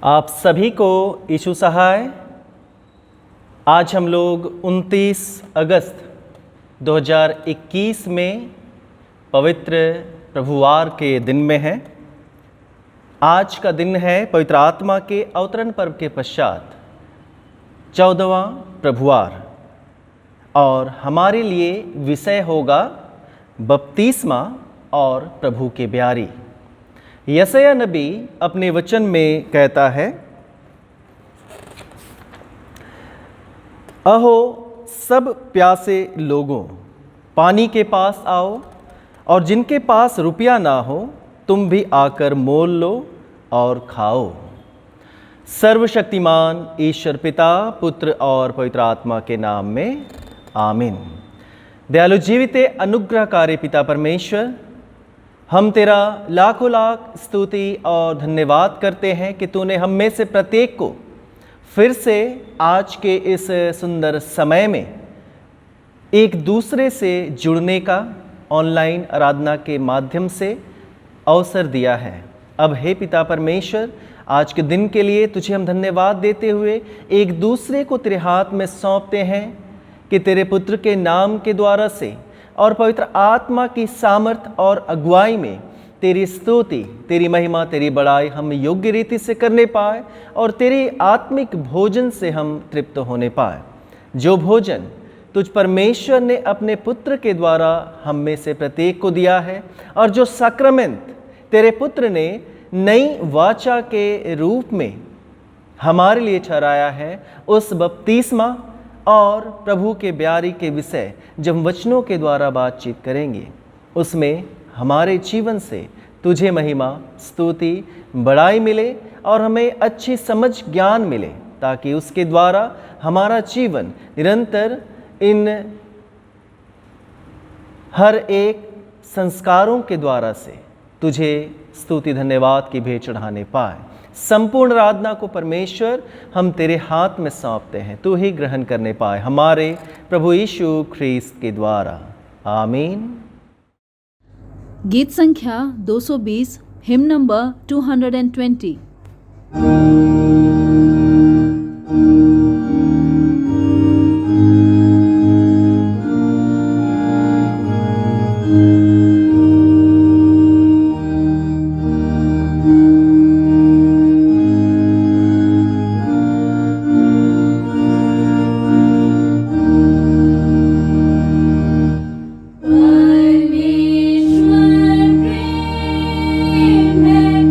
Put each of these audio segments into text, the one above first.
आप सभी को यीशु सहाय। आज हम लोग 29 अगस्त 2021 में पवित्र प्रभुवार के दिन में हैं। आज का दिन है पवित्र आत्मा के अवतरण पर्व के पश्चात 14वां प्रभुवार, और हमारे लिए विषय होगा बपतिस्मा और प्रभु के ब्यारी। यशायाह नबी अपने वचन में कहता है, अहो सब प्यासे लोगों, पानी के पास आओ, और जिनके पास रुपया ना हो तुम भी आकर मोल लो और खाओ। सर्वशक्तिमान ईश्वर पिता, पुत्र और पवित्र आत्मा के नाम में आमीन। दयालु जीवित अनुग्रहकारी पिता परमेश्वर, हम तेरा लाखों लाख स्तुति और धन्यवाद करते हैं कि तूने हम में से प्रत्येक को फिर से आज के इस सुंदर समय में एक दूसरे से जुड़ने का ऑनलाइन आराधना के माध्यम से अवसर दिया है। अब हे पिता परमेश्वर, आज के दिन के लिए तुझे हम धन्यवाद देते हुए एक दूसरे को तेरे हाथ में सौंपते हैं कि तेरे पुत्र के नाम के द्वारा से और पवित्र आत्मा की सामर्थ और अगुवाई में तेरी स्तुति, तेरी महिमा, तेरी बड़ाई हम योग्य रीति से करने पाए और तेरे आत्मिक भोजन से हम तृप्त होने पाए। जो भोजन तुझ परमेश्वर ने अपने पुत्र के द्वारा हम में से प्रत्येक को दिया है, और जो सक्रमेंट तेरे पुत्र ने नई वाचा के रूप में हमारे लिए ठहराया है, उस बपतिस्मा और प्रभु के ब्यारी के विषय जब वचनों के द्वारा बातचीत करेंगे, उसमें हमारे जीवन से तुझे महिमा, स्तुति, बड़ाई मिले और हमें अच्छी समझ, ज्ञान मिले, ताकि उसके द्वारा हमारा जीवन निरंतर इन हर एक संस्कारों के द्वारा से तुझे स्तुति धन्यवाद की भेंट चढ़ाने पाए। संपूर्ण आराधना को परमेश्वर हम तेरे हाथ में सौंपते हैं, तू ही ग्रहण करने पाए, हमारे प्रभु यीशु ख्रीस्त के द्वारा, आमीन। गीत संख्या 220, हिम नंबर 220। Amen.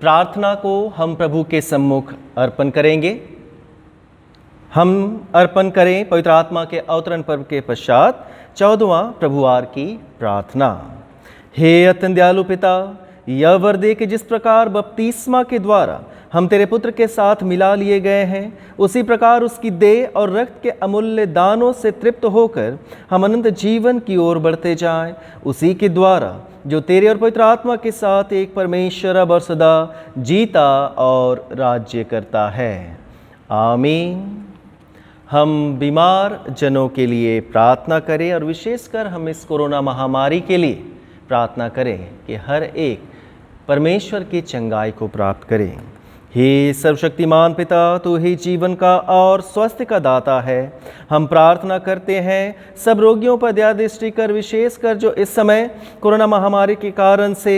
प्रार्थना को हम प्रभु के सम्मुख अर्पण करेंगे। हम अर्पण करें पवित्र आत्मा के अवतरण पर्व के पश्चात 14वां प्रभुवार की प्रार्थना। हे अत्यंत दयालु पिता, यह वर दे कि जिस प्रकार बपतिस्मा के द्वारा हम तेरे पुत्र के साथ मिला लिए गए हैं, उसी प्रकार उसकी देह और रक्त के अमूल्य दानों से तृप्त होकर हम अनंत जीवन की ओर बढ़ते जाएं। उसी के द्वारा जो तेरे और पवित्र आत्मा के साथ एक परमेश्वर अब और सदा जीता और राज्य करता है। आमीन। हम बीमार जनों के लिए प्रार्थना करें और विशेषकर हम इस कोरोना महामारी के लिए प्रार्थना करें कि हर एक परमेश्वर की चंगाई को प्राप्त करें। हे सर्वशक्तिमान पिता, तू ही जीवन का और स्वास्थ्य का दाता है। हम प्रार्थना करते हैं सब रोगियों पर दया दृष्टि कर, विशेषकर जो इस समय कोरोना महामारी के कारण से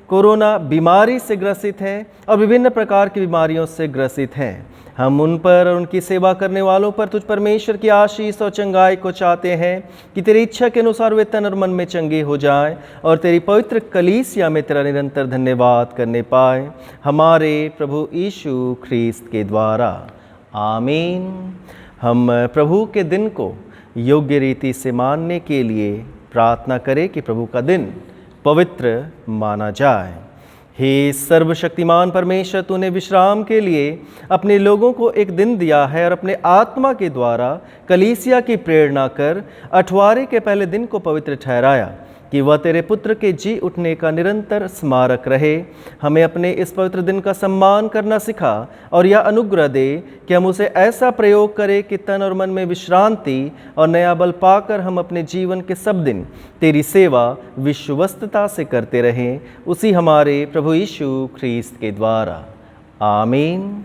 कोरोना बीमारी से ग्रसित है और विभिन्न प्रकार की बीमारियों से ग्रसित हैं। हम उन पर और उनकी सेवा करने वालों पर तुझ परमेश्वर की आशीष और चंगाई को चाहते हैं कि तेरी इच्छा के अनुसार वे तन और मन में चंगे हो जाएं और तेरी पवित्र कलीसिया में तेरा निरंतर धन्यवाद करने पाए, हमारे प्रभु यीशु ख्रीस्त के द्वारा। आमीन। हम प्रभु के दिन को योग्य रीति से मानने के लिए प्रार्थना करें कि प्रभु का दिन पवित्र माना जाए। हे सर्वशक्तिमान परमेश्वर, तूने विश्राम के लिए अपने लोगों को एक दिन दिया है और अपने आत्मा के द्वारा कलीसिया की प्रेरणा कर अठवारे के पहले दिन को पवित्र ठहराया कि वह तेरे पुत्र के जी उठने का निरंतर स्मारक रहे। हमें अपने इस पवित्र दिन का सम्मान करना सिखा और यह अनुग्रह दे कि हम उसे ऐसा प्रयोग करें कि तन और मन में विश्रांति और नया बल पाकर हम अपने जीवन के सब दिन तेरी सेवा विश्वस्तता से करते रहें, उसी हमारे प्रभु यीशु ख्रीस्त के द्वारा। आमीन।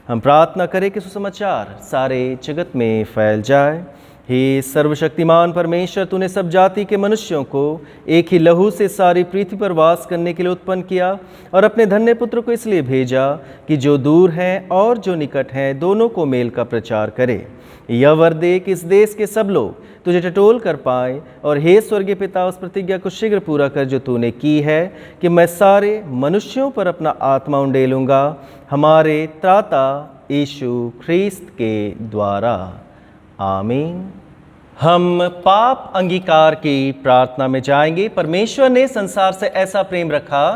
हम प्रार्थना करें कि सुसमाचार सारे जगत में फैल जाए। हे सर्वशक्तिमान परमेश्वर, तूने सब जाति के मनुष्यों को एक ही लहू से सारी पृथ्वी पर वास करने के लिए उत्पन्न किया और अपने धन्य पुत्र को इसलिए भेजा कि जो दूर हैं और जो निकट हैं दोनों को मेल का प्रचार करे। यह वर दे कि इस देश के सब लोग तुझे टटोल कर पाए। और हे स्वर्गीय पिता, उस प्रतिज्ञा को शीघ्र पूरा कर जो तूने की है कि मैं सारे मनुष्यों पर अपना आत्मा उंडेलूँगा, हमारे त्राता यीशु ख्रीस्त के द्वारा। आमीन। हम पाप अंगीकार की प्रार्थना में जाएंगे। परमेश्वर ने संसार से ऐसा प्रेम रखा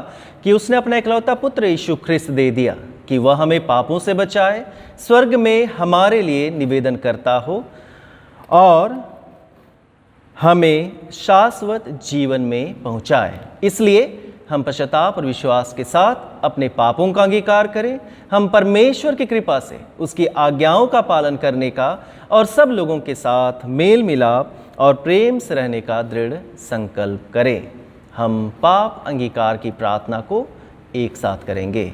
कि उसने अपना इकलौता पुत्र यीशु ख्रिस्त दे दिया कि वह हमें पापों से बचाए, स्वर्ग में हमारे लिए निवेदन करता हो और हमें शाश्वत जीवन में पहुंचाए। इसलिए हम पश्चाताप और विश्वास के साथ अपने पापों का अंगीकार करें। हम परमेश्वर की कृपा से उसकी आज्ञाओं का पालन करने का और सब लोगों के साथ मेल मिलाप और प्रेम से रहने का दृढ़ संकल्प करें। हम पाप अंगीकार की प्रार्थना को एक साथ करेंगे।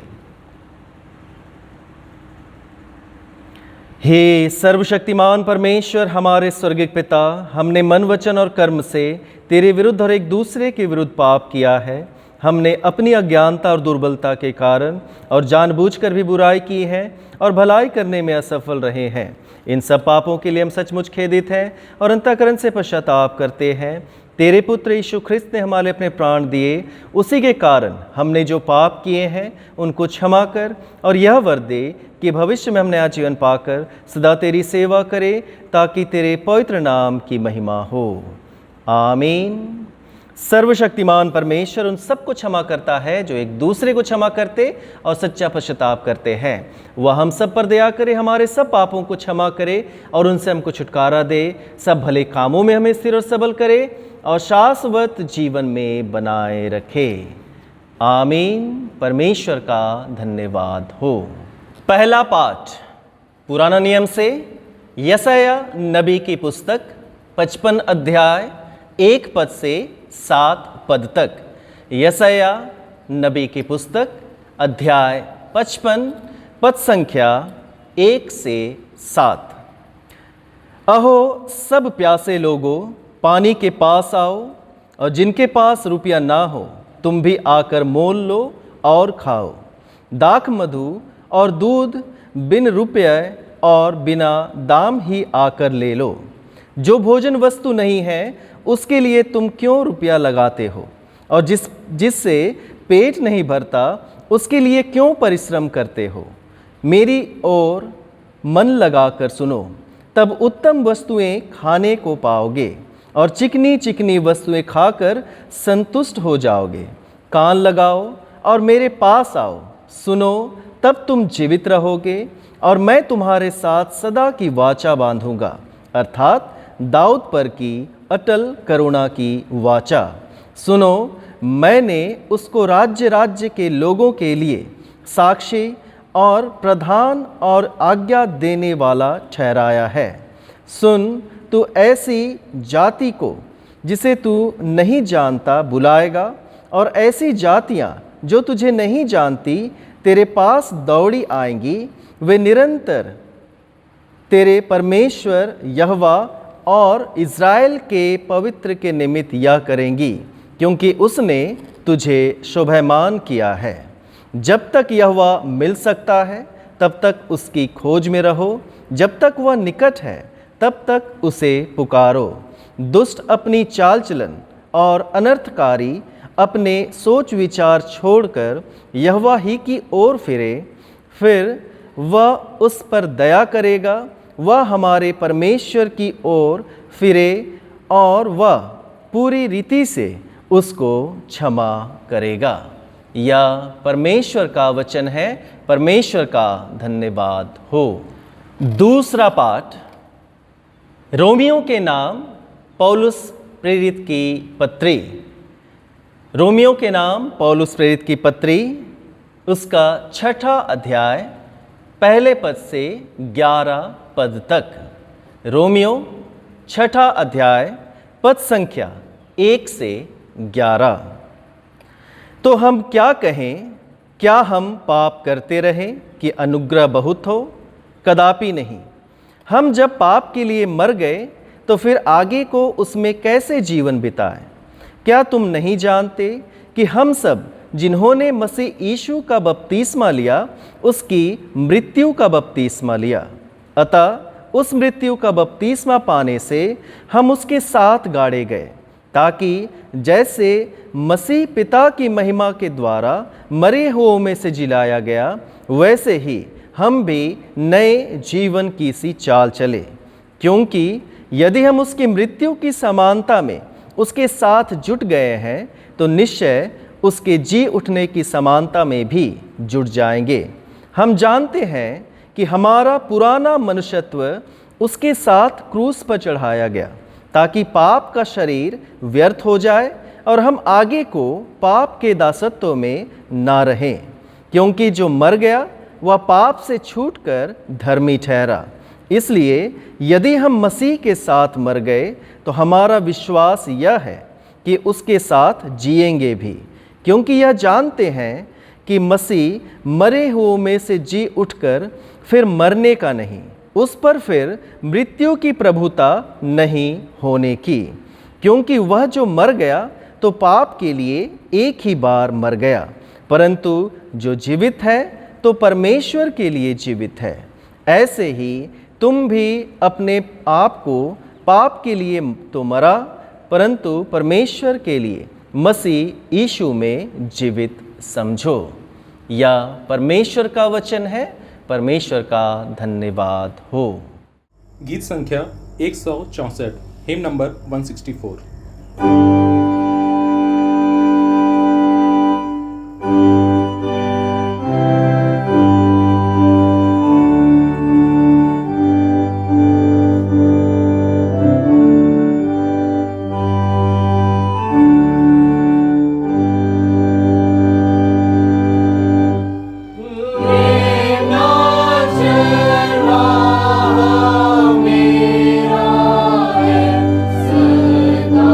हे सर्वशक्तिमान परमेश्वर, हमारे स्वर्गिक पिता, हमने मन, वचन और कर्म से तेरे विरुद्ध और एक दूसरे के विरुद्ध पाप किया है। हमने अपनी अज्ञानता और दुर्बलता के कारण और जानबूझकर भी बुराई की है और भलाई करने में असफल रहे हैं। इन सब पापों के लिए हम सचमुच खेदित हैं और अंतःकरण से पश्चाताप करते हैं। तेरे पुत्र यीशु ख्रिस्त ने हमारे अपने प्राण दिए, उसी के कारण हमने जो पाप किए हैं उनको क्षमा कर और यह वर दे कि भविष्य में हम नया जीवन पाकर सदा तेरी सेवा करें, ताकि तेरे पवित्र नाम की महिमा हो। आमीन। सर्वशक्तिमान परमेश्वर उन सबको क्षमा करता है जो एक दूसरे को क्षमा करते और सच्चा पश्चाताप करते हैं। वह हम सब पर दया करे, हमारे सब पापों को क्षमा करे और उनसे हमको छुटकारा दे, सब भले कामों में हमें स्थिर और सबल करे और शाश्वत जीवन में बनाए रखे। आमीन। परमेश्वर का धन्यवाद हो। पहला पाठ पुराना नियम से यशायाह नबी की पुस्तक 55 अध्याय 1 पद से 7 पद तक। यशायाह नबी की पुस्तक अध्याय 55 पद संख्या 1 से 7। अहो सब प्यासे लोगों, पानी के पास आओ, और जिनके पास रुपया ना हो तुम भी आकर मोल लो और खाओ। दाख मधु और दूध बिन रुपये और बिना दाम ही आकर ले लो। जो भोजन वस्तु नहीं है उसके लिए तुम क्यों रुपया लगाते हो, और जिससे पेट नहीं भरता उसके लिए क्यों परिश्रम करते हो? मेरी ओर मन लगाकर सुनो, तब उत्तम वस्तुएं खाने को पाओगे और चिकनी चिकनी वस्तुएं खाकर संतुष्ट हो जाओगे। कान लगाओ और मेरे पास आओ, सुनो, तब तुम जीवित रहोगे और मैं तुम्हारे साथ सदा की वाचा बांधूंगा, अर्थात दाऊद पर की अटल करुणा की वाचा। सुनो, मैंने उसको राज्य राज्य के लोगों के लिए साक्षी और प्रधान और आज्ञा देने वाला ठहराया है। सुन, तू ऐसी जाति को जिसे तू नहीं जानता बुलाएगा और ऐसी जातियां जो तुझे नहीं जानती तेरे पास दौड़ी आएंगी। वे निरंतर तेरे परमेश्वर यहोवा और इज़राइल के पवित्र के निमित्त यह करेंगी, क्योंकि उसने तुझे शोभायमान किया है। जब तक यहोवा मिल सकता है तब तक उसकी खोज में रहो, जब तक वह निकट है तब तक उसे पुकारो। दुष्ट अपनी चाल चलन और अनर्थकारी अपने सोच विचार छोड़कर यहोवा ही की ओर फिरे, फिर वह उस पर दया करेगा। वह हमारे परमेश्वर की ओर फिरे और वह पूरी रीति से उसको क्षमा करेगा। यह परमेश्वर का वचन है। परमेश्वर का धन्यवाद हो। दूसरा पाठ, रोमियों के नाम पौलुस प्रेरित की पत्री। रोमियों के नाम पौलुस प्रेरित की पत्री, उसका 6ठा अध्याय पहले पद से 11 पद तक। रोमियो 6ठा अध्याय पद संख्या 1 से 11। तो हम क्या कहें? क्या हम पाप करते रहें कि अनुग्रह बहुत हो? कदापि नहीं। हम जब पाप के लिए मर गए तो फिर आगे को उसमें कैसे जीवन बिताएं? क्या तुम नहीं जानते कि हम सब जिन्होंने मसीह यीशु का बपतिस्मा लिया उसकी मृत्यु का बपतिस्मा लिया? अतः उस मृत्यु का बपतिस्मा पाने से हम उसके साथ गाड़े गए, ताकि जैसे मसीह पिता की महिमा के द्वारा मरे हुओं में से जिलाया गया, वैसे ही हम भी नए जीवन की सी चाल चले। क्योंकि यदि हम उसकी मृत्यु की समानता में उसके साथ जुट गए हैं तो निश्चय उसके जी उठने की समानता में भी जुट जाएंगे। हम जानते हैं कि हमारा पुराना मनुष्यत्व उसके साथ क्रूस पर चढ़ाया गया, ताकि पाप का शरीर व्यर्थ हो जाए और हम आगे को पाप के दासत्व में ना रहें। क्योंकि जो मर गया वह पाप से छूटकर धर्मी ठहरा। इसलिए यदि हम मसीह के साथ मर गए तो हमारा विश्वास यह है कि उसके साथ जिएंगे भी, क्योंकि यह जानते हैं कि मसीह मरे हुओं में से जी उठकर फिर मरने का नहीं, उस पर फिर मृत्यु की प्रभुता नहीं होने की। क्योंकि वह जो मर गया तो पाप के लिए एक ही बार मर गया, परंतु जो जीवित है तो परमेश्वर के लिए जीवित है। ऐसे ही तुम भी अपने आप को पाप के लिए तो मरा, परंतु परमेश्वर के लिए मसीह यीशु में जीवित समझो। यह परमेश्वर का वचन है। परमेश्वर का धन्यवाद हो। गीत संख्या 164, हिम नंबर 164। मेरा है सदा।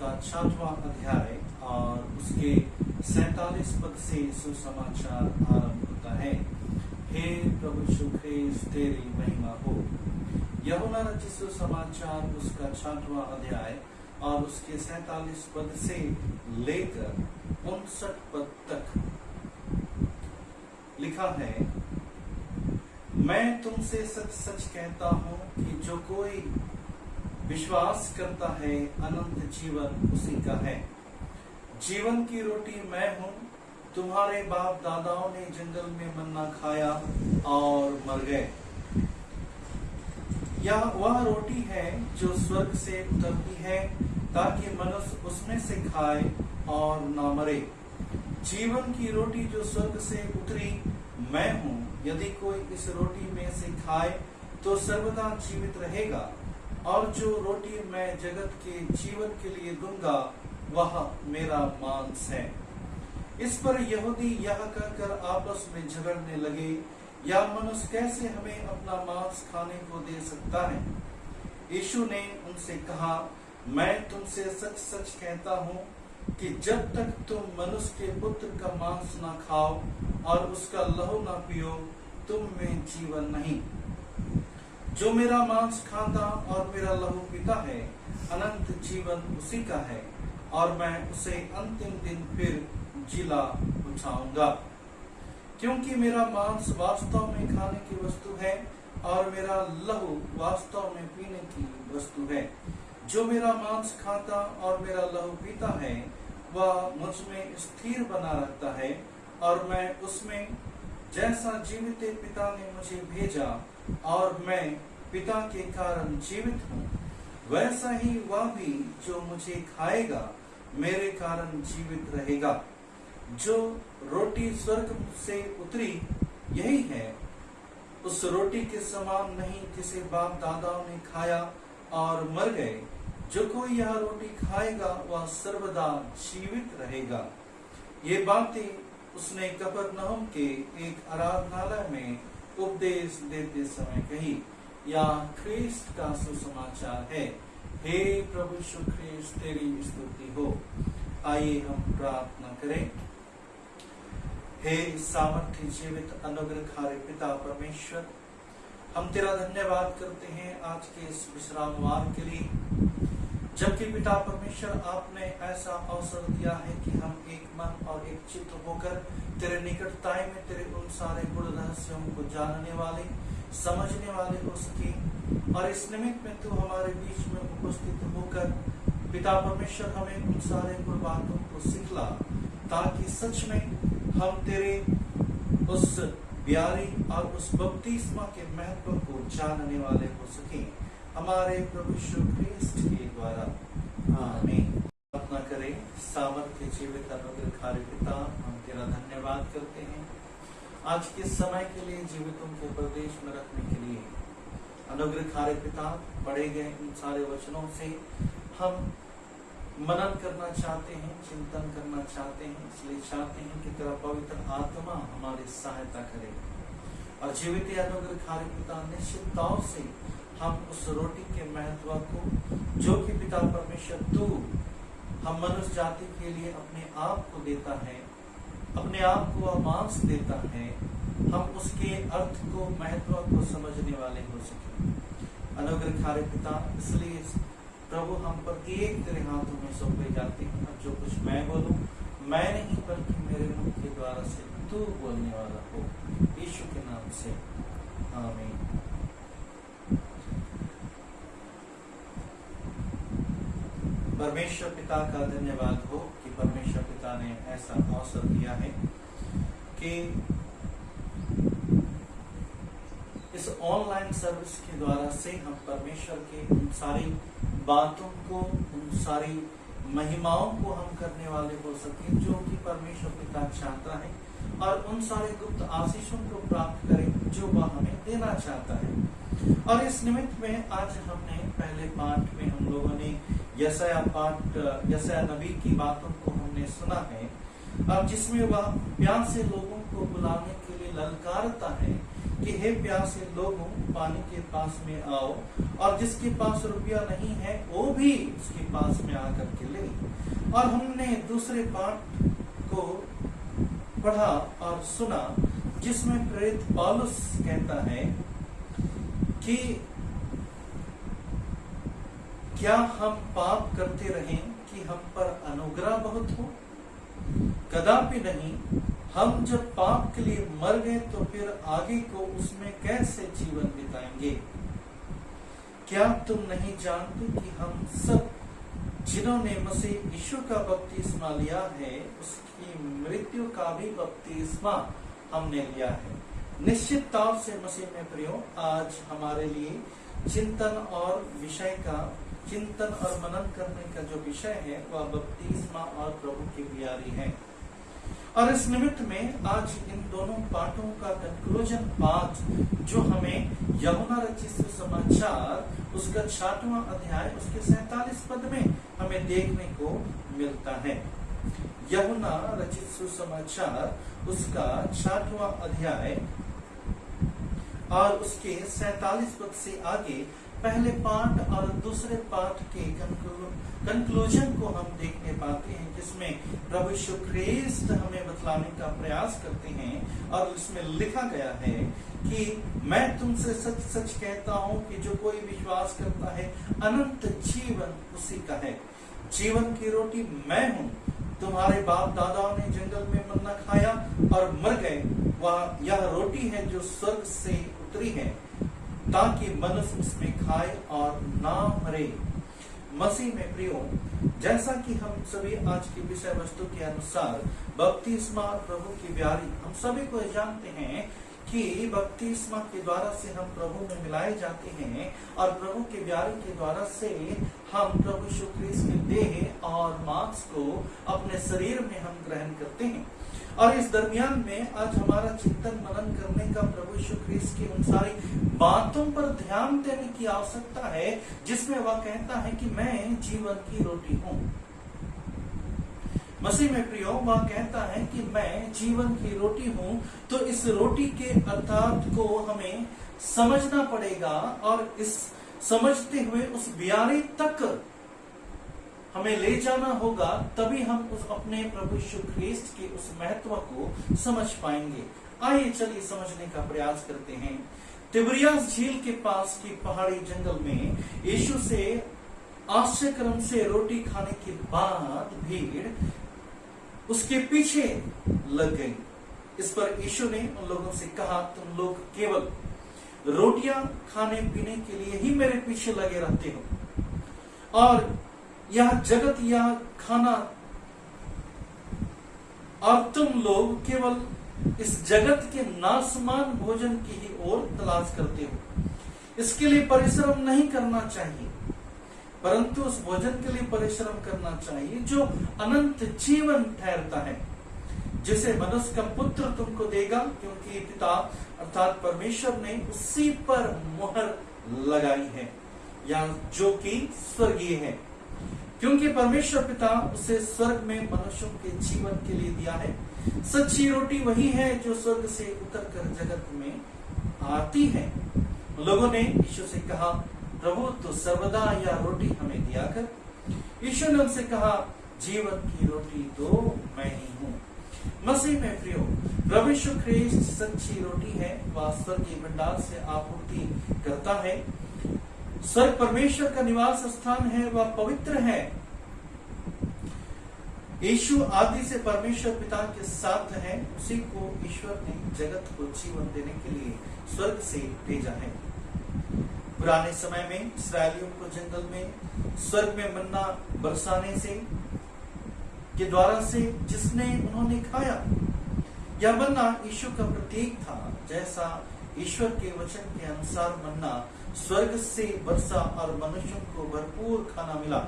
उसका 6वां अध्याय और उसके 47 पद से सुसमाचार आरंभ होता है। हे प्रभु यीशु ख्रीस्त तेरी महिमा हो। यूहन्ना रचित सुसमाचार उसका 6वां अध्याय और उसके 47 पद से लेकर 59 पद तक लिखा है, मैं तुमसे सच सच कहता हूं कि जो कोई विश्वास करता है अनंत जीवन उसी का है। जीवन की रोटी मैं हूं। तुम्हारे बाप दादाओं ने जंगल में मन्ना खाया और मर गए। यह वह रोटी है जो स्वर्ग से उतरती है ताकि मनुष्य उसमें से खाए और ना मरे। जीवन की रोटी जो स्वर्ग से उतरी मैं हूं। यदि कोई इस रोटी में से खाए तो सर्वदा जीवित रहेगा, और जो रोटी मैं जगत के जीवन के लिए दूंगा वह मेरा मांस है। इस पर यहूदी यह कहकर आपस में झगड़ने लगे, या मनुष्य कैसे हमें अपना मांस खाने को दे सकता है। यीशु ने उनसे कहा, मैं तुमसे सच सच कहता हूँ कि जब तक तुम मनुष्य के पुत्र का मांस ना खाओ और उसका लहू ना पियो, तुम में जीवन नहीं। जो मेरा मांस खाता और मेरा लहू पीता है, अनंत जीवन उसी का है, और मैं उसे अंतिम दिन फिर जिला उठाऊंगा। क्योंकि मेरा मांस वास्तव में खाने की वस्तु है और मेरा लहू वास्तव में पीने की वस्तु है। जो मेरा मांस खाता और मेरा लहू पीता है वह मुझ में स्थिर बना रहता है और मैं उसमें। जैसा जीवित पिता ने मुझे भेजा और मैं पिता के कारण जीवित हूँ, वैसा ही वह भी जो मुझे खाएगा मेरे कारण जीवित रहेगा। जो रोटी स्वर्ग से उतरी यही है, उस रोटी के समान नहीं जिसे बाप दादाओं ने खाया और मर गए। जो कोई यह रोटी खाएगा वह सर्वदा जीवित रहेगा। ये बातें उसने कफरनहूम के एक आराधनालय में उपदेश देते समय कही। या ख्रीस्त का सुसमाचार है। हे प्रभु यीशु ख्रीस्त तेरी स्तुति हो। आइए हम प्रार्थना करें। हे सामर्थ्य जीवित अनुग्रहकारी पिता परमेश्वर, हम तेरा धन्यवाद करते हैं आज के इस विश्रामवार के लिए, जबकि पिता परमेश्वर आपने ऐसा अवसर दिया है कि हम एक मन और एक चित्त होकर तेरे निकटताई में तेरे उन सारे गुण रहस्यों को जानने वाले, समझने वाले हो सके। और इस निमित्त में तू हमारे बीच में उपस्थित होकर पिता परमेश्वर हमें उन सारे गुण बातों को सिखला, ताकि सच में हम तेरे उस प्यारी और उस बपतिस्मा के महत्व को जानने वाले हो सके, हमारे प्रभु यीशु ख्रीस्त के द्वारा। आमीन। प्रार्थना करें। सामर्थ्य जीवित अनुग्रहकारी पिता, हम तेरा धन्यवाद करते हैं आज के समय के लिए, जीवितों के प्रदेश में रखने के लिए। अनुग्रहकारी पिता, पढ़े गए इन सारे वचनों से हम मनन करना चाहते हैं, चिंतन करना चाहते हैं, इसलिए चाहते हैं कि तेरा पवित्र आत्मा हमारी सहायता करे। और जीवित अनुग्रहकारी पिता, निश्चित तौर से हम उस रोटी के महत्व को, जो कि पिता परमेश्वर तू हम मनुष्य जाति के लिए अपने आप को देता है, अपने आप को मांस देता है, हम उसके अर्थ को, महत्व को समझने वाले हो सके। अनुग्रहकारी पिता, इसलिए प्रभु हम प्रत्येक तेरे हाथों में सौंपे जाते हैं। अब जो कुछ मैं बोलूं, मैं नहीं बल्कि मेरे मुख के द्वारा से तू बोलने वाला हो, यीशु के नाम से आमीन। परमेश्वर पिता का धन्यवाद हो कि परमेश्वर पिता ने ऐसा अवसर दिया है कि इस ऑनलाइन सर्विस के द्वारा से हम परमेश्वर के उन सारी बातों को, उन सारी महिमाओं को हम करने वाले हो सके जो कि परमेश्वर पिता चाहता है, और उन सारे गुप्त आशीषों को प्राप्त करें जो वह हमें देना चाहता है। और इस निमित्त में आज हमने पहले पाठ में हम लोगों ने यशायाह नबी की बातों को हमने सुना है, अब जिसमें वह प्यासे लोगों को बुलाने के लिए ललकारता है कि हे प्यासे लोगों, पानी के पास में आओ, और जिसके पास रुपया नहीं है वो भी उसके पास में आकर के ले। और हमने दूसरे पाठ को पढ़ा और सुना, जिसमें प्रेरित पौलुस कहता है कि क्या हम पाप करते रहें कि हम पर अनुग्रह बहुत हो? कदापि नहीं। हम जब पाप के लिए मर गए तो फिर आगे को उसमें कैसे जीवन बिताएंगे? क्या तुम नहीं जानते कि हम सब जिन्होंने मसीह यीशु का बपतिस्मा लिया है, उसकी मृत्यु का भी बपतिस्मा हमने लिया है। निश्चित तौर से मसीह में प्रियो, आज हमारे लिए चिंतन और मनन करने का जो विषय है वह बपतिस्मा और प्रभु की बियारी है। और इस निमित्त में आज इन दोनों पाठों का कंक्लूजन पाठ, जो हमें यूहन्ना रचित सुसमाचार उसका 6वां अध्याय उसके 47 पद में हमें देखने को मिलता है। यूहन्ना रचित सुसमाचार उसका 6वां अध्याय और उसके 47 पद से आगे पहले पाठ और दूसरे पाठ के कंक्लूजन को हम देखने पाते हैं, जिसमें प्रभु यीशु ख्रीस्त हमें बतलाने का प्रयास करते हैं। और इसमें लिखा गया है कि मैं तुमसे सच सच कहता हूं कि जो कोई विश्वास करता है अनंत जीवन उसी का है। जीवन की रोटी मैं हूं। तुम्हारे बाप दादाओं ने जंगल में मन्ना खाया और मर गए। वह यह रोटी है जो स्वर्ग से उतरी है, ताकि मनुष्य उसमें खाए और ना मरे। मसीह में प्रियो, जैसा कि हम सभी आज की विषय वस्तु के अनुसार बपतिस्मा प्रभु की ब्यारी, हम सभी को जानते हैं कि बपतिस्मा के द्वारा से हम प्रभु में मिलाए जाते हैं और प्रभु के ब्यारी के द्वारा से हम प्रभु यीशु ख्रीस्त के देह और मांस को अपने शरीर में हम ग्रहण करते हैं। और इस दरमियान में आज हमारा चिंतन मनन करने का प्रभु यीशु ख्रीस्त की उन सारी बातों पर ध्यान देने की आवश्यकता है, जिसमें वह कहता है कि मैं जीवन की रोटी हूं। मसीह में प्रियो, वह कहता है कि मैं जीवन की रोटी हूं। तो इस रोटी के अर्थात को हमें समझना पड़ेगा और इस समझते हुए उस ब्यारी तक हमें ले जाना होगा, तभी हम उस अपने प्रभु यीशु ख्रीस्त के उस महत्व को समझ पाएंगे। आइए चलिए समझने का प्रयास करते हैं। तिबरियास झील के पास की पहाड़ी जंगल में यीशु से आश्चर्यक्रम से रोटी खाने के बाद भीड़ उसके पीछे लग गई। इस पर यीशु ने उन लोगों से कहा, तुम लोग केवल रोटियां खाने पीने के लिए ही मेरे पीछे लगे रहते हो और यह जगत यह खाना, और तुम लोग केवल इस जगत के नाशमान भोजन की ही ओर तलाश करते हो। इसके लिए परिश्रम नहीं करना चाहिए, परंतु उस भोजन के लिए परिश्रम करना चाहिए जो अनंत जीवन ठहरता है, जिसे मनुष्य का पुत्र तुमको देगा, क्योंकि पिता अर्थात परमेश्वर ने उसी पर मुहर लगाई है, या जो कि स्वर्गीय है, क्योंकि परमेश्वर पिता उसे स्वर्ग में मनुष्यों के जीवन के लिए दिया है। सच्ची रोटी वही है जो स्वर्ग से उतरकर जगत में आती है। लोगों ने यीशु से कहा, प्रभु तो सर्वदा यह रोटी हमें दिया कर। यीशु ने उनसे कहा, जीवन की रोटी तो मैं ही हूँ। मसीह में प्रियो, प्रभु यीशु ख्रीस्त सच्ची रोटी है। वह स्वर्गीय भंडार से आपूर्ति करता है। स्वर्ग परमेश्वर का निवास स्थान है, वह पवित्र है। यीशु आदि से परमेश्वर पिता के साथ है। उसी को ईश्वर ने जगत को जीवन देने के लिए स्वर्ग से भेजा है। पुराने समय में इस्राएलियों को जंगल में स्वर्ग में मन्ना बरसाने से के द्वारा से जिसने उन्होंने खाया, यह मन्ना यीशु का प्रतीक था। जैसा ईश्वर के वचन के अनुसार मन्ना स्वर्ग से बरसा और मनुष्यों को भरपूर खाना मिला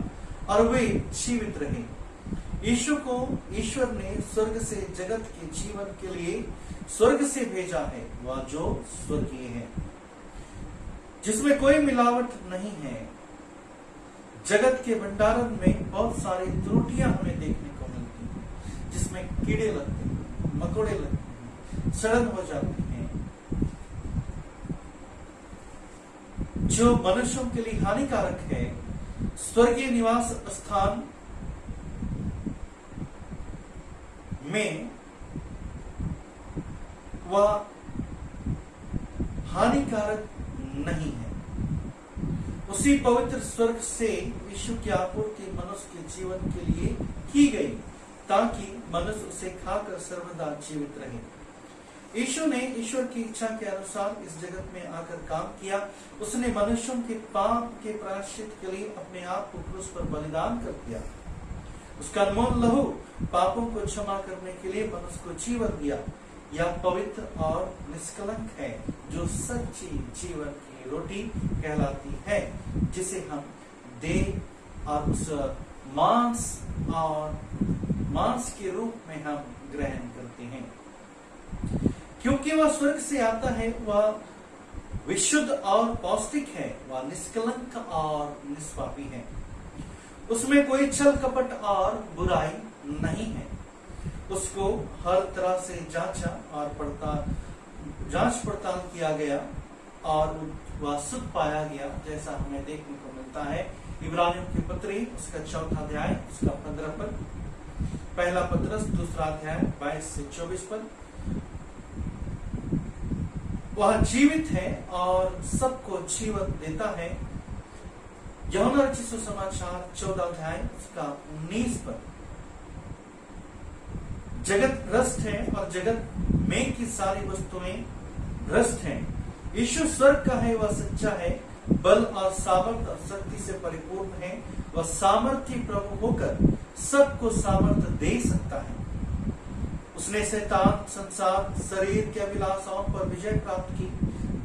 और वे जीवित रहे। यीशु को ईश्वर ने स्वर्ग से जगत के जीवन के लिए स्वर्ग से भेजा है, वह जो स्वर्गीय है, जिसमें कोई मिलावट नहीं है। जगत के भंडारण में बहुत सारी त्रुटियां हमें देखने को मिलती हैं, जिसमें कीड़े लगते हैं, मकोड़े लगते हैं, सड़न हो जाती है, जो मनुष्यों के लिए हानिकारक है। स्वर्गीय निवास स्थान में वह हानिकारक नहीं है। उसी पवित्र स्वर्ग से यीशु की आपूर्ति मनुष्य के जीवन के लिए की गई ताकि मनुष्य उसे खाकर सर्वदा जीवित रहे। यीशु ने ईश्वर की इच्छा के अनुसार इस जगत में आकर काम किया। उसने मनुष्यों के पाप के प्रायश्चित के लिए अपने आप को क्रूस पर बलिदान कर दिया। उसका अनमोल लहू पापों को क्षमा करने के लिए मनुष्य को जीवन दिया। यह पवित्र और निष्कलंक है जो सच्ची जीवन की रोटी कहलाती है, जिसे हम देह और उस मांस के रूप में हम ग्रहण करते हैं। क्योंकि वह स्वर्ग से आता है, वह विशुद्ध और पौष्टिक है, वह निष्कलंक और निष्पापी है। उसमें कोई छल कपट और बुराई नहीं है। उसको हर तरह से जांच पड़ताल किया गया और वह शुद्ध पाया गया, जैसा हमें देखने को मिलता है इब्रानियों की पत्री उसका 4 अध्याय उसका 15 पद, पहला पत्रस 2 अध्याय 22 से 24 पद। वह जीवित है और सबको जीवन देता है। यूहन्ना रचित सुसमाचार 14 अध्याय उसका 19 पद। जगत भ्रष्ट है और जगत में की सारी वस्तुएं भ्रष्ट हैं। यीशु स्वर्ग का है, वह सच्चा है, बल और सामर्थ और शक्ति से परिपूर्ण है। वह सामर्थी प्रभु होकर सबको सामर्थ दे सकता है। उसने शैतान, संसार, शरीर के अभिलाषाओं पर विजय प्राप्त की,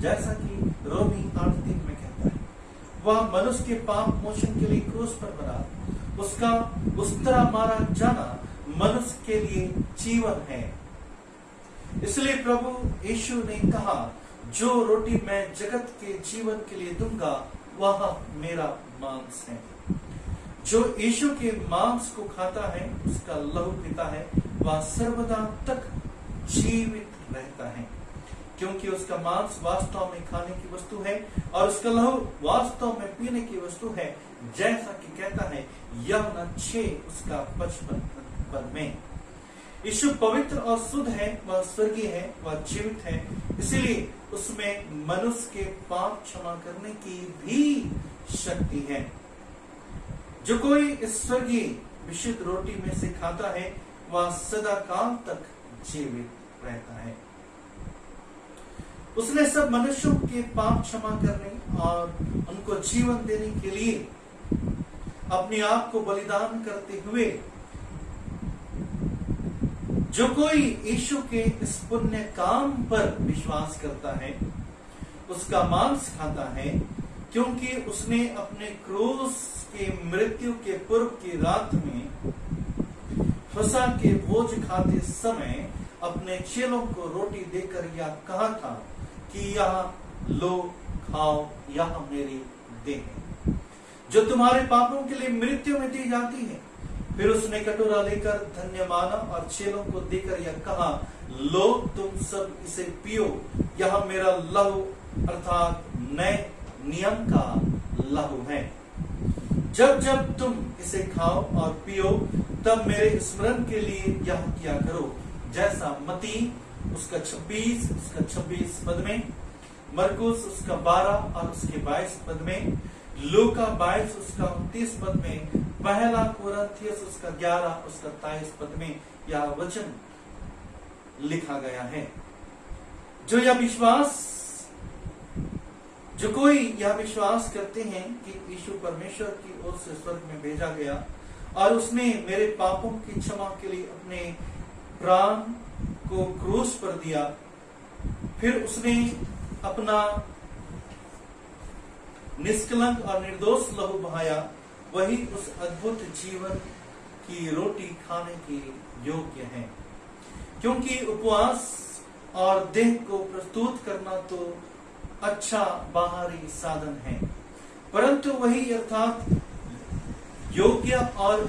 जैसा कि रोमी 8:3 में कहता है। वह मनुष्य के पाप मोचन के लिए क्रूस पर मरा। उसका उस तरह मारा जाना मनुष्य के लिए जीवन है। इसलिए प्रभु यीशु ने कहा, जो रोटी मैं जगत के जीवन के लिए दूंगा वह मेरा मांस है। जो यीशु के मांस को खाता है, उसका लहू पीता है, वह सर्वदा तक जीवित रहता है, क्योंकि उसका मांस वास्तव में खाने की वस्तु है और उसका लहू वास्तव में पीने की वस्तु है, जैसा कि कहता है यूहन्ना 6 उसका 55 पद में। यीशु पवित्र और शुद्ध है, वह स्वर्गीय है, वह जीवित है। इसीलिए उसमें मनुष्य के पाप क्षमा करने की भी शक्ति है। जो कोई इस स्वर्गीय विशुद्ध रोटी में से खाता है, वह सदा काल तक जीवित रहता है। उसने सब मनुष्यों के पाप क्षमा करने और उनको जीवन देने के लिए अपने आप को बलिदान करते हुए, जो कोई यीशु के इस पुण्य काम पर विश्वास करता है, उसका मांस खाता है, क्योंकि उसने अपने क्रूस के मृत्यु के पूर्व की रात में फसह के भोज खाते समय अपने चेलों को रोटी देकर यह कहा था कि यह लो, खाओ, यह मेरी देह है, जो तुम्हारे पापों के लिए मृत्यु में दी जाती है। फिर उसने कटोरा लेकर धन्य माना और चेलों को देकर यह कहा, लो, तुम सब इसे पियो, यह मेरा लहू अर्थात नए नियम का लहू है। जब जब तुम इसे खाओ और पियो, तब मेरे स्मरण के लिए यह किया करो, जैसा मत्ती उसका 26 पद में, मरकुस उसका 12 और उसके 22 पद में, लूका 22 उसका 29 पद में, पहला कोरिन्थियस उसका 11 उसका 23 पद में यह वचन लिखा गया है। जो कोई यह विश्वास करते हैं कि यीशु परमेश्वर की ओर से स्वर्ग में भेजा गया और उसने मेरे पापों की क्षमा के लिए अपने प्राण को क्रूस पर दिया, फिर उसने अपना निष्कलंक और निर्दोष लहू बहाया, वही उस अद्भुत जीवन की रोटी खाने के योग्य है। क्योंकि उपवास और देह को प्रस्तुत करना तो अच्छा बाहरी साधन है, परंतु वही अर्थात योग्य और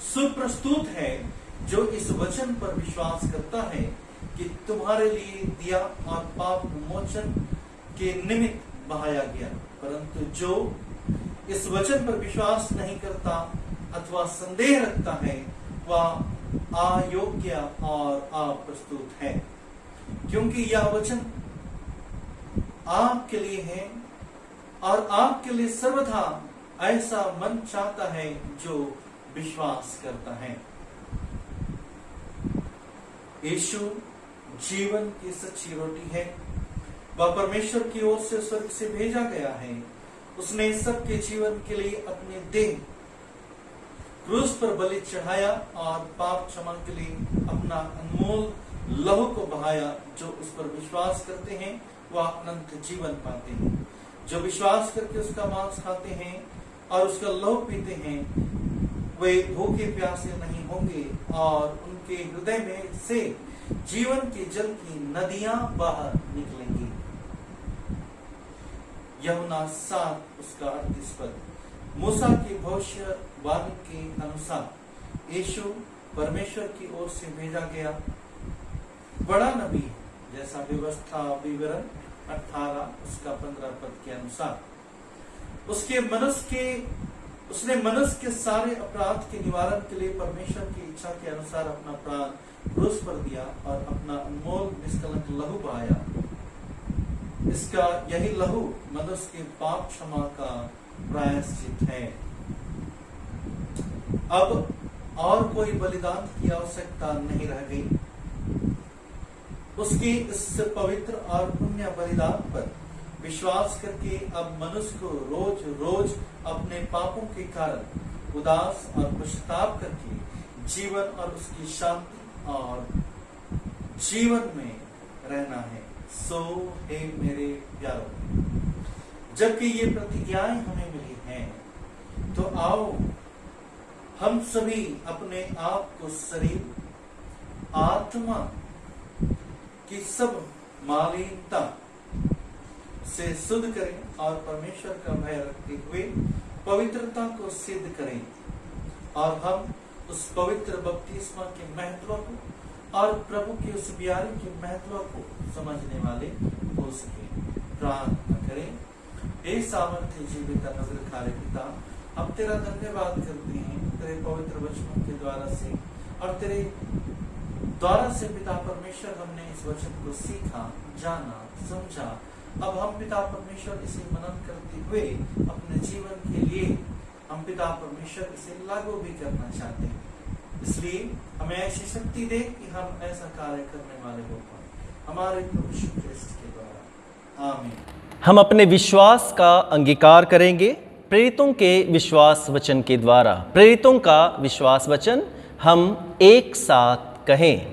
सुप्रस्तुत है जो इस वचन पर विश्वास करता है कि तुम्हारे लिए दिया और पाप मोचन के निमित्त बहाया गया। परंतु जो इस वचन पर विश्वास नहीं करता अथवा संदेह रखता है, वह अयोग्य और अप्रस्तुत है, क्योंकि यह वचन आपके लिए है और आपके लिए सर्वथा ऐसा मन चाहता है जो विश्वास करता है। यीशु जीवन की सच्ची रोटी है। वह परमेश्वर की ओर से स्वर्ग से भेजा गया है। उसने सबके जीवन के लिए अपने देह क्रूस पर बलि चढ़ाया और पाप क्षमा के लिए अपना अनमोल लहू को बहाया। जो उस पर विश्वास करते हैं वह अनंत जीवन पाते हैं। जो विश्वास करके उसका मांस खाते हैं और उसका लहू पीते हैं वे भूखे प्यासे नहीं होंगे और उनके हृदय में से जीवन के जल की नदियां बाहर निकलेंगी। यूहन्ना 7 उसका 38 पद। मूसा की भविष्यवाणी के अनुसार यीशु परमेश्वर की ओर से भेजा गया बड़ा नबी, जैसा व्यवस्था विवरण 18 उसका 15 पद के अनुसार उसने मनुष्य के सारे अपराध के निवारण के लिए परमेश्वर की इच्छा के अनुसार अपना प्राण क्रूस पर दिया और अपना अनमोल निष्कलंक लहू बहाया। इसका यही लहू मनुष्य के पाप क्षमा का प्रायश्चित है। अब और कोई बलिदान की आवश्यकता नहीं रह गई। उसकी इस पवित्र और पुण्य बलिदान पर विश्वास करके अब मनुष्य को रोज रोज अपने पापों के कारण उदास और पश्चाताप करके जीवन और उसकी शांति और जीवन में रहना है। सो हे मेरे प्यारों, जबकि ये प्रतिज्ञाएं हमें मिली हैं, तो आओ हम सभी अपने आप को शरीर आत्मा की सब मालिनता से शुद्ध करें और परमेश्वर का भय रखते हुए पवित्रता को सिद्ध करें। और हम उस पवित्र बपतिस्मा के महत्व को और प्रभु के उस प्यारे के महत्व को समझने वाले हो सके। प्रार्थना करें। हे सामर्थ्य जीवित अनुग्रहकारी पिता, हम तेरा धन्यवाद करते हैं तेरे पवित्र वचनों के द्वारा से, और तेरे द्वारा से पिता परमेश्वर हमने इस वचन को सीखा, जाना, समझा। अब हम पिता परमेश्वर इसे मनन करते हुए अपने जीवन के लिए हम पिता परमेश्वर इसे लागू भी करना चाहते हैं। इसलिए हमें ऐसी शक्ति दे कि हम ऐसा कार्य करने वाले हो पाए, हमारे प्रभु यीशु ख्रिस्त के द्वारा। आमीन। हम अपने विश्वास का अंगीकार करेंगे प्रेरितों के विश्वास वचन के द्वारा। प्रेरितों का विश्वास वचन हम एक साथ कहें।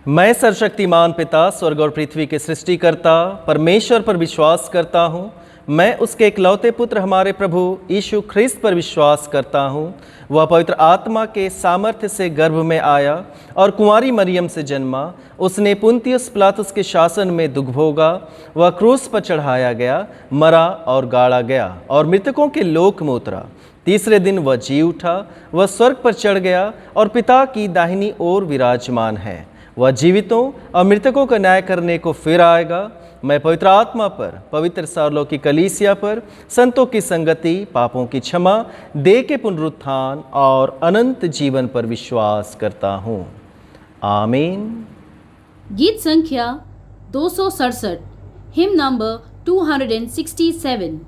मैं सर्वशक्तिमान पिता, स्वर्ग और पृथ्वी के सृष्टिकर्ता परमेश्वर पर विश्वास करता हूँ। मैं उसके इकलौते पुत्र हमारे प्रभु यीशु ख्रिस्त पर विश्वास करता हूँ। वह पवित्र आत्मा के सामर्थ्य से गर्भ में आया और कुंवारी मरियम से जन्मा। उसने पुन्तियुस पिलातुस के शासन में दुख भोगा। वह क्रूस पर चढ़ाया गया, मरा और गाड़ा गया और मृतकों के लोक में उतरा। तीसरे दिन वह जी उठा। वह स्वर्ग पर चढ़ गया और पिता की दाहिनी ओर विराजमान है। वह जीवितों और मृतकों का न्याय करने को फिर आएगा। मैं पवित्र आत्मा पर, पवित्र सार्वलौकिक कलीसिया पर, संतों की संगति, पापों की क्षमा, देह के पुनरुत्थान और अनंत जीवन पर विश्वास करता हूँ। आमीन। गीत संख्या 267, हिम नंबर 267।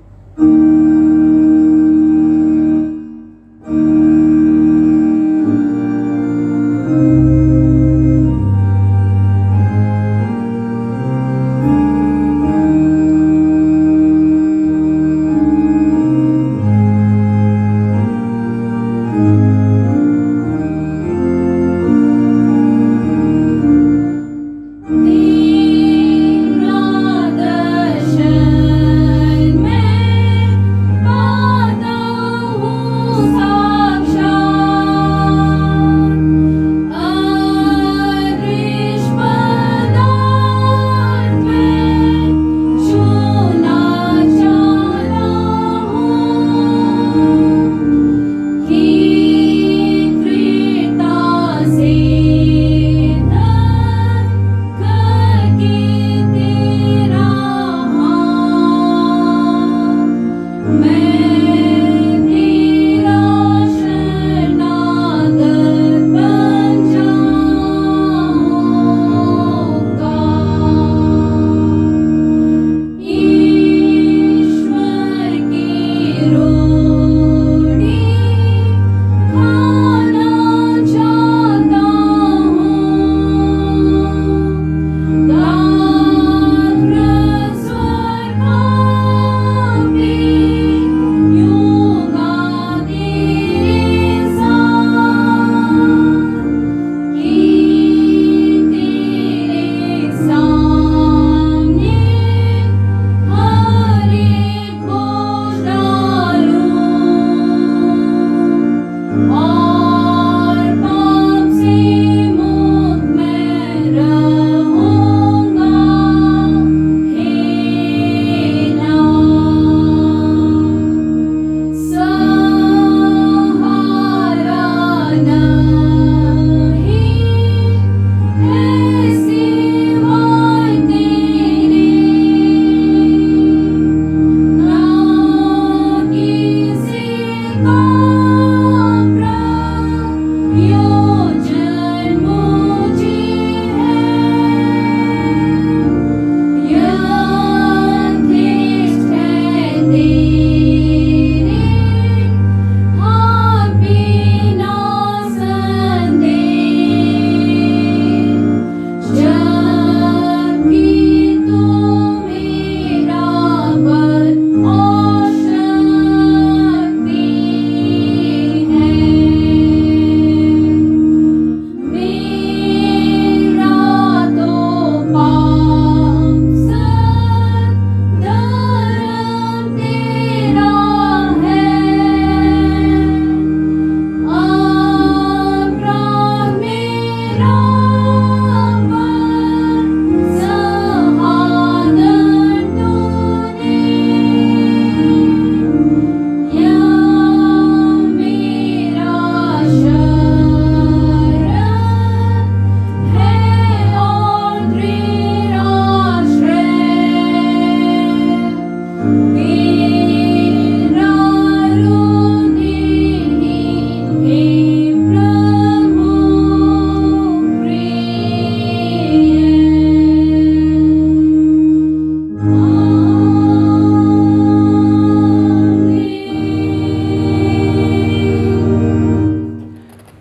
दर्शन में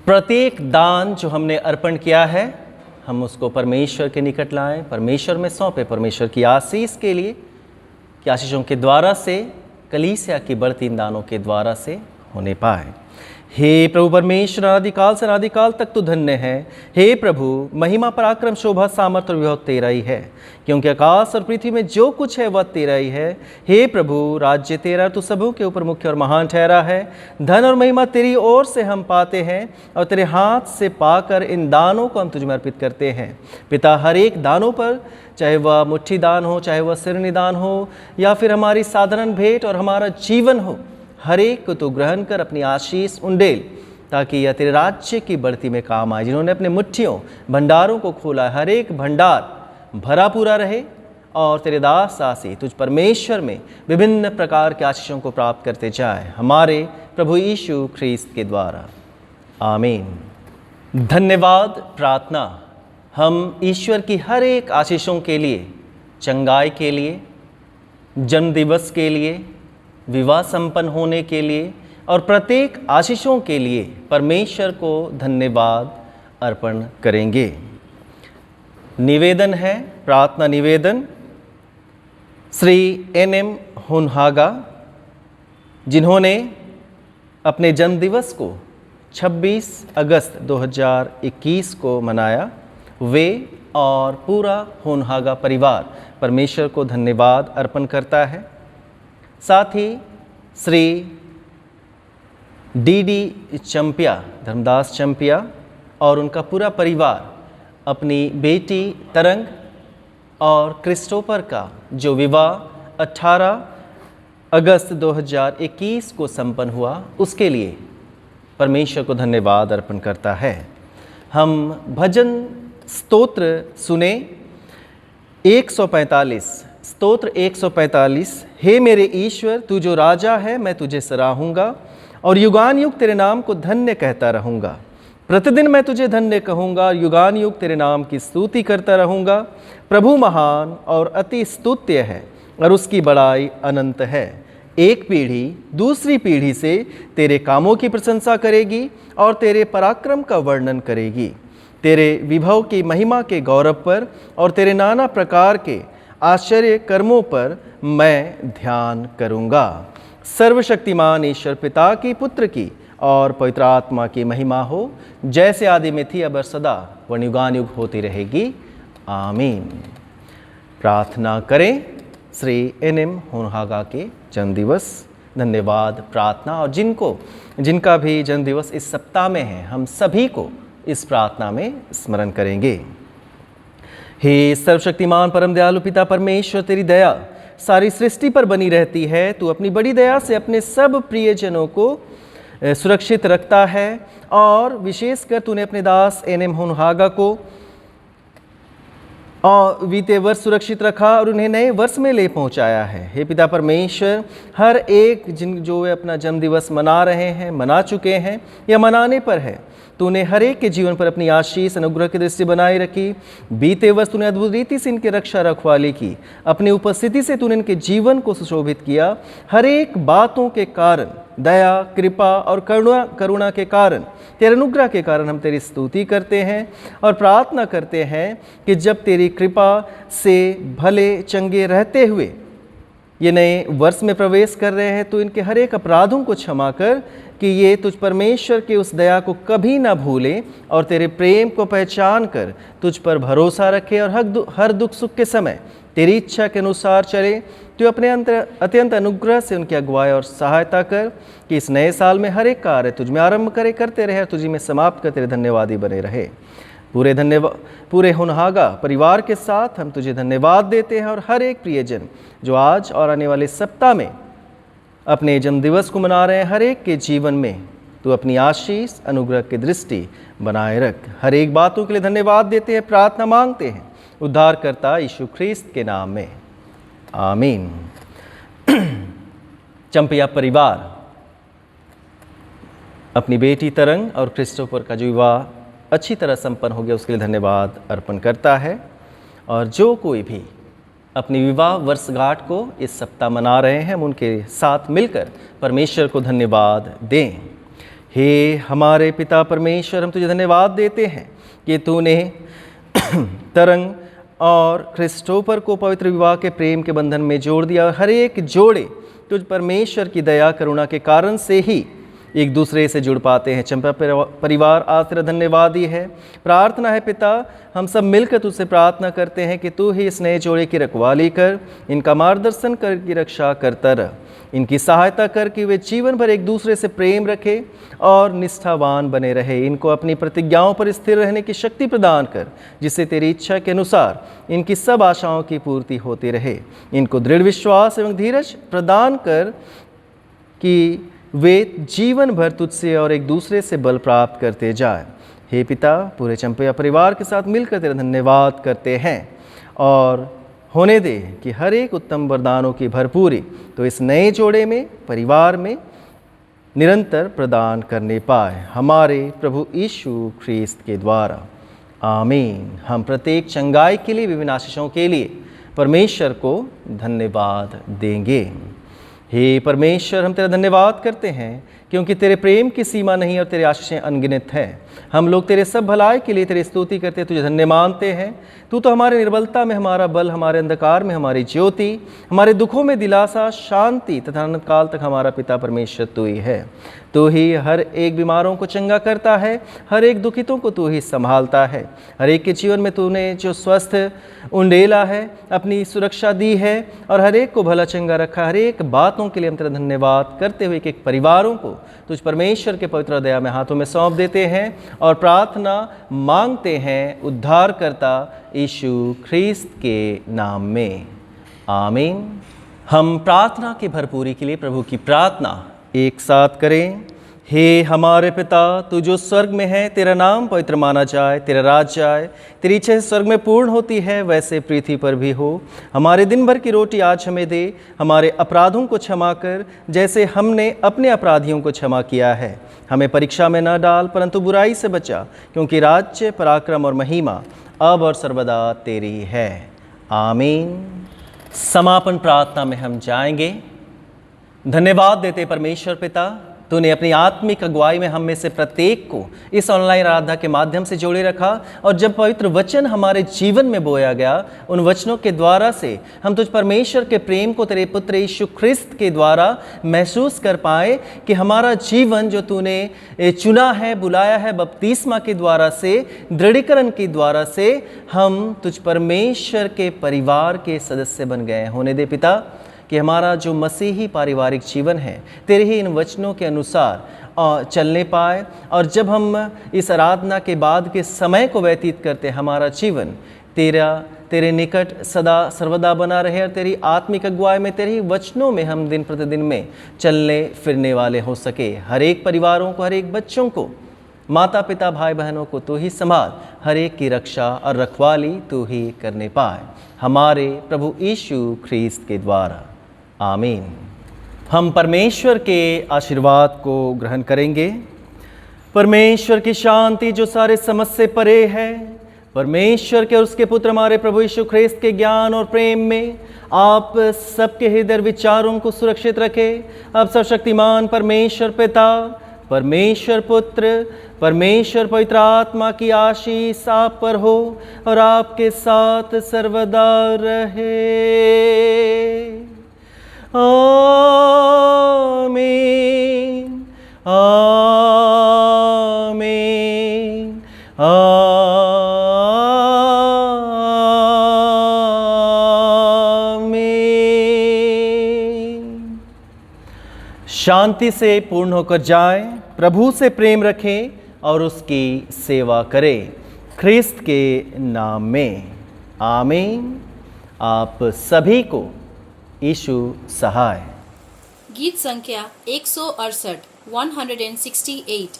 प्रत्येक दान जो हमने अर्पण किया है हम उसको परमेश्वर के निकट लाएं, परमेश्वर में सौंपे, परमेश्वर की आशीष के लिए, कि आशीषों के द्वारा से कलीसिया की बढ़ती इन दानों के द्वारा से होने पाए। हे प्रभु परमेश्वर, अनादिकाल से अनादिकाल तक तो धन्य है। हे प्रभु, महिमा पराक्रम शोभा सामर्थ्य और विभव तेरा ही है, क्योंकि आकाश और पृथ्वी में जो कुछ है वह तेरा ही है। हे प्रभु, राज्य तेरा, तू सबों के ऊपर मुख्य और महान ठहरा है। धन और महिमा तेरी ओर से हम पाते हैं और तेरे हाथ से पाकर इन दानों को हम तुझमें अर्पित करते हैं। पिता, हर एक दानों पर, चाहे वह मुट्ठी दान हो, चाहे वह सिरनी दान हो, या फिर हमारी साधारण भेंट और हमारा जीवन हो, हर एक को तो ग्रहण कर अपनी आशीष उंडेल, ताकि यह तेरे राज्य की बढ़ती में काम आए। जिन्होंने अपने मुट्ठियों भंडारों को खोला, हर एक भंडार भरा पूरा रहे और तेरे दास दासी तुझ परमेश्वर में विभिन्न प्रकार के आशीषों को प्राप्त करते जाए, हमारे प्रभु यीशु ख्रीस्त के द्वारा। आमीन। धन्यवाद प्रार्थना। हम ईश्वर की हर एक आशीषों के लिए, चंगाई के लिए, जन्मदिवस के लिए, विवाह संपन्न होने के लिए और प्रत्येक आशीषों के लिए परमेश्वर को धन्यवाद अर्पण करेंगे। निवेदन है, प्रार्थना निवेदन। श्री NM हुनहागा, जिन्होंने अपने जन्मदिवस को 26 अगस्त 2021 को मनाया, वे और पूरा हुनहागा परिवार परमेश्वर को धन्यवाद अर्पण करता है। साथ ही श्री DD चंपिया, धर्मदास चंपिया और उनका पूरा परिवार अपनी बेटी तरंग और क्रिस्टोफर का जो विवाह 18 अगस्त 2021 को संपन्न हुआ, उसके लिए परमेश्वर को धन्यवाद अर्पण करता है। हम भजन स्तोत्र सुने 145, स्तोत्र 145। हे मेरे ईश्वर, तू जो राजा है मैं तुझे सराहूँगा और युगान युग तेरे नाम को धन्य कहता रहूँगा। प्रतिदिन मैं तुझे धन्य कहूँगा और युगान युग तेरे नाम की स्तुति करता रहूँगा। प्रभु महान और अति स्तुत्य है और उसकी बड़ाई अनंत है। एक पीढ़ी दूसरी पीढ़ी से तेरे कामों की प्रशंसा करेगी और तेरे पराक्रम का वर्णन करेगी। तेरे विभव की महिमा के गौरव पर और तेरे नाना प्रकार के आश्चर्य कर्मों पर मैं ध्यान करूँगा। सर्वशक्तिमान ईश्वर पिता की, पुत्र की और पवित्र आत्मा की महिमा हो, जैसे आदि में थी अब और सदा व युगान युग होती रहेगी। आमीन। प्रार्थना करें श्री NM हुनहागा के जन्मदिवस धन्यवाद प्रार्थना, और जिनका भी जन्मदिवस इस सप्ताह में है, हम सभी को इस प्रार्थना में स्मरण करेंगे। हे सर्वशक्तिमान परम दयालु पिता परमेश्वर, तेरी दया सारी सृष्टि पर बनी रहती है। तू अपनी बड़ी दया से अपने सब प्रियजनों को सुरक्षित रखता है और विशेषकर तूने अपने दास NM हुनहागा को और बीते वर्ष सुरक्षित रखा और उन्हें नए वर्ष में ले पहुंचाया है। हे पिता परमेश्वर, हर एक जो वे अपना जन्मदिवस मना रहे हैं, मना चुके हैं या मनाने पर है, तूने हर एक के जीवन पर अपनी आशीष अनुग्रह की दृष्टि बनाए रखी। बीते वर्ष तूने अद्भुत रीति से इनकी रक्षा रखवाली की। अपनी उपस्थिति से तूने इनके जीवन को सुशोभित किया। हर एक बातों के कारण, दया, कृपा और करुणा के कारण, तेरे अनुग्रह के कारण हम तेरी स्तुति करते हैं और प्रार्थना करते हैं कि जब तेरी कृपा से भले चंगे रहते हुए ये नए वर्ष में प्रवेश कर रहे हैं, तो इनके हर एक अपराधों को क्षमा कर कि ये तुझ परमेश्वर के उस दया को कभी ना भूले और तेरे प्रेम को पहचान कर तुझ पर भरोसा रखे और हर दुख सुख के समय तेरी इच्छा के अनुसार चले। तो अपने अत्यंत अनुग्रह से उनकी अगुवाई और सहायता कर कि इस नए साल में हर एक कार्य तुझ में आरंभ करते रहे और तुझी में समाप्त कर तेरे धन्यवादी बने रहे। पूरे हुनहागा परिवार के साथ हम तुझे धन्यवाद देते हैं और हर एक प्रियजन जो आज और आने वाले सप्ताह में अपने जन्मदिवस को मना रहे हैं, हर एक के जीवन में तू अपनी आशीष अनुग्रह की दृष्टि बनाए रख। हर एक बातों के लिए धन्यवाद देते हैं, प्रार्थना मांगते हैं उद्धारकर्ता यीशु ख्रीस्त के नाम में, आमीन। चंपिया परिवार अपनी बेटी तरंग और क्रिस्टोफर का जो विवाह अच्छी तरह संपन्न हो गया, उसके लिए धन्यवाद अर्पण करता है। और जो कोई भी अपनी विवाह वर्षगांठ को इस सप्ताह मना रहे हैं, हम उनके साथ मिलकर परमेश्वर को धन्यवाद दें। हे हमारे पिता परमेश्वर, हम तुझे धन्यवाद देते हैं कि तूने तरंग और क्रिस्टोफर को पवित्र विवाह के प्रेम के बंधन में जोड़ दिया और हर एक जोड़े तुझ परमेश्वर की दया करुणा के कारण से ही एक दूसरे से जुड़ पाते हैं। चंपा परिवार आज तेरा धन्यवादी है। प्रार्थना है पिता, हम सब मिलकर तुझसे प्रार्थना करते हैं कि तू ही इस नए जोड़े की रखवाली कर, इनका मार्गदर्शन कर, की रक्षा करता रह, इनकी सहायता कर कि वे जीवन भर एक दूसरे से प्रेम रखे और निष्ठावान बने रहे। इनको अपनी प्रतिज्ञाओं पर स्थिर रहने की शक्ति प्रदान कर, जिससे तेरी इच्छा के अनुसार इनकी सब आशाओं की पूर्ति होती रहे। इनको दृढ़ विश्वास एवं धीरज प्रदान कर कि वे जीवन भर तुझसे और एक दूसरे से बल प्राप्त करते जाए। हे पिता, पूरे चंपैया परिवार के साथ मिलकर तेरा धन्यवाद करते हैं और होने दे कि हर एक उत्तम वरदानों की भरपूरी तो इस नए जोड़े में, परिवार में निरंतर प्रदान करने पाए, हमारे प्रभु यीशु ख्रीस्त के द्वारा। आमीन। हम प्रत्येक चंगाई के लिए, विभिन्न आशीषों के लिए परमेश्वर को धन्यवाद देंगे। हे परमेश्वर, हम तेरा धन्यवाद करते हैं क्योंकि तेरे प्रेम की सीमा नहीं और तेरे आशीषें अनगिनत हैं। हम लोग तेरे सब भलाई के लिए तेरी स्तुति करते, तुझे धन्य मानते हैं। तू तो हमारे निर्बलता में हमारा बल, हमारे अंधकार में हमारी ज्योति, हमारे दुखों में दिलासा, शांति तथा अनंत काल तक हमारा पिता परमेश्वर तू ही है। तू ही हर एक बीमारों को चंगा करता है, हर एक दुखितों को तू ही संभालता है। हर एक के जीवन में तूने जो स्वस्थ उंडेला है, अपनी सुरक्षा दी है और हर एक को भला चंगा रखा। हर एक बातों के लिए हम तेरा धन्यवाद करते हुए एक परिवारों को तुझ परमेश्वर के पवित्र दया में हाथों में सौंप देते हैं और प्रार्थना मांगते हैं उद्धारकर्ता यीशु ख्रीस्त के नाम में। आमीन। हम प्रार्थना की भरपूरी के लिए प्रभु की प्रार्थना एक साथ करें। हे हमारे पिता, तू जो स्वर्ग में है, तेरा नाम पवित्र माना जाए, तेरा राज्य आए, तेरी इच्छा स्वर्ग में पूर्ण होती है वैसे पृथ्वी पर भी हो। हमारे दिन भर की रोटी आज हमें दे, हमारे अपराधों को क्षमा कर जैसे हमने अपने अपराधियों को क्षमा किया है। हमें परीक्षा में न डाल परंतु बुराई से बचा, क्योंकि राज्य, पराक्रम और महिमा अब और सर्वदा तेरी है। आमीन। समापन प्रार्थना में हम जाएंगे। धन्यवाद देते परमेश्वर पिता, तूने अपनी आत्मिक अगुवाई में हम में से प्रत्येक को इस ऑनलाइन आराधना के माध्यम से जोड़े रखा और जब पवित्र वचन हमारे जीवन में बोया गया, उन वचनों के द्वारा से हम तुझ परमेश्वर के प्रेम को तेरे पुत्र यीशु ख्रिस्त के द्वारा महसूस कर पाए कि हमारा जीवन जो तूने चुना है, बुलाया है बपतिस्मा के द्वारा से, दृढ़ीकरण के द्वारा से हम तुझ परमेश्वर के परिवार के सदस्य बन गए। होने दे पिता कि हमारा जो मसीही पारिवारिक जीवन है तेरे ही इन वचनों के अनुसार चलने पाए और जब हम इस आराधना के बाद के समय को व्यतीत करते, हमारा जीवन तेरे निकट सदा सर्वदा बना रहे और तेरी आत्मिक अगुवाई में, तेरे ही वचनों में हम दिन प्रतिदिन में चलने फिरने वाले हो सके। हर एक परिवारों को, हर एक बच्चों को, माता पिता भाई बहनों को तू ही संभाल, हर एक की रक्षा और रखवाली तू ही करने पाए, हमारे प्रभु यीशु ख्रीस्त के द्वारा। आमीन। हम परमेश्वर के आशीर्वाद को ग्रहण करेंगे। परमेश्वर की शांति जो सारे समझ से परे है, परमेश्वर के और उसके पुत्र हमारे प्रभु यीशु ख्रीस्त के ज्ञान और प्रेम में आप सबके हृदय विचारों को सुरक्षित रखे। अब सर्वशक्तिमान परमेश्वर पिता, परमेश्वर पुत्र, परमेश्वर पवित्र आत्मा की आशीष आप पर हो और आपके साथ सर्वदा रहे। आमीन। आमीन। आमीन। शांति से पूर्ण होकर जाएं, प्रभु से प्रेम रखें और उसकी सेवा करें, ख्रिस्त के नाम में। आमीन। आप सभी को यीशु सहाय। गीत संख्या 168 168